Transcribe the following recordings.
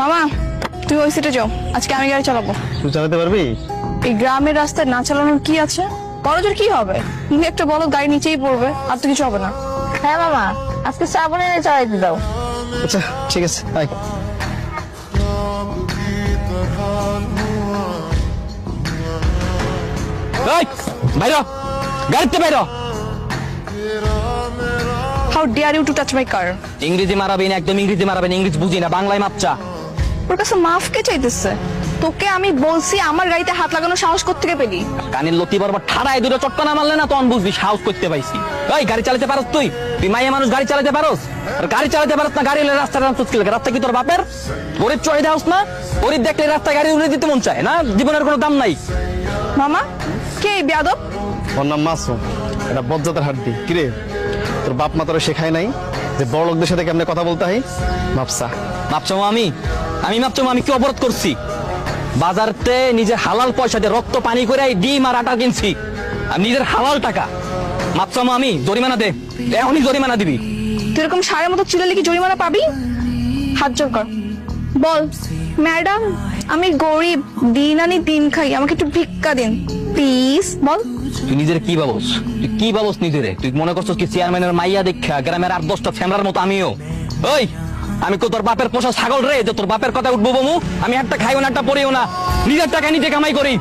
মামা তুই ওই সিটে যাও, আজকে আমি গাড়ি চালাবো। তুই চালাতে পারবি? এই গ্রামের রাস্তায় না চালানোর কি আছে? বড়জোর কি হবে, তুমি একটা বলো গাড়ি নিচেই পড়বে, আর তো কিছু হবে না। হ্যাঁ মামা, আজকে শ্রাবণে চালাইতে দাও। আচ্ছা ঠিক আছে, আয়। বাইরো, গাড়িতে বাইরো। How dare you to touch my car? ইংরেজি মারাবেন, একদম ইংরেজি মারাবেন। ইংরেজি বুঝি না, বাংলায় মাপচা। ওর কাছে মাফ কে চাইতেছে? তোকে আমি বলছি আমার গাড়িতে হাত লাগানোর সাহস কোত্থেকে পেলি? কানের লতি বরাবর ঠাড়ায় দুটো চটকা না মারলে না তখন বুঝবি সাহস করতে পাইছি। ওই গাড়ি চালাতে পারস তুই? তুই মাইয়া মানুষ গাড়ি চালাতে পারস? আর গাড়ি চালাতে পারস না, গাড়ি রাস্তা রাস্তা কি তোর বাপের? গরিব চড়ে যাওস না? গরিব দেখলে রাস্তায় গাড়ি উড়ে দিতে মন চায় না? জীবনের কোনো দাম নাই। মামা কে এই বেয়াদব? ওর নাম মাসুম, এটা বজ্জাতের হাড্ডি। কিরে, তোর বাপ মা তোরা শেখায় নাই যে বড় লোকদের সাথে কেমনে কথা বলতে হয়? মাপসা মাপচাম আমি মাপচাম আমি কি অবরোধ করছি? বাজারতে নিজের হালাল পয়সা দিয়ে রক্ত পানি করে ডিম আর আটা কিনছি, আর নিজের হালাল টাকা। মাপচাম আমি, জরিমানা দে, এখনই জরিমানা দিবি। তুই এরকম সারের মতো চিল্লালে কি জরিমানা পাবি? হাত জোর কর, বল ম্যাডাম আমি গরিব, দিন আনি দিন খাই, আমাকে একটু ভিক্ষা দিন প্লিজ, বল। তুই নিজের কি ভাবস? তুই কি ভাবস নিজেরে? তুই মনে করছিস কি চেয়ারম্যানের মাইয়া দেখা গ্রামের 8-10টা ফ্যামরার মতো আমিও? ওই আমি তো তোর বাপের পোষা ছাগল রে, যে তোর বাপের কথা উঠবো বমু? আমি একটা খাইও না, একটা পড়িও না, নিজের টাকা নিজে কামাই করি।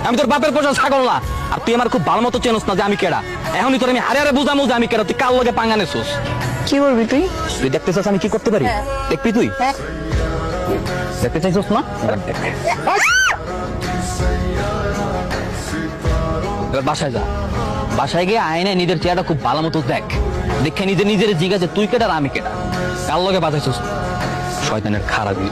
আমি তোর বাপের পোষা ছাগল না। আর তুই আমার খুব ভালো মতো চেনস না যে আমি কেডা। এখনই তোর আমি হারে হারে বুঝামু যে আমি কেডা। তুই কাল লগে পাঙ্গা নেছিস। কি করবি তুই? তুই দেখতেছিস আমি কি করতে পারি? দেখবি তুই? দেখতে চাইছিস না? এবার বাসায় যা, বাসায় গিয়ে আয়নায় নিজের চেহারাটা খুব ভালো মতো দেখ। দেখে নিজের জিজ্ঞাসা তুই কেডা আর আমি কেডা। কার লগে বাজাইছিস? শয়তানের খারাপই।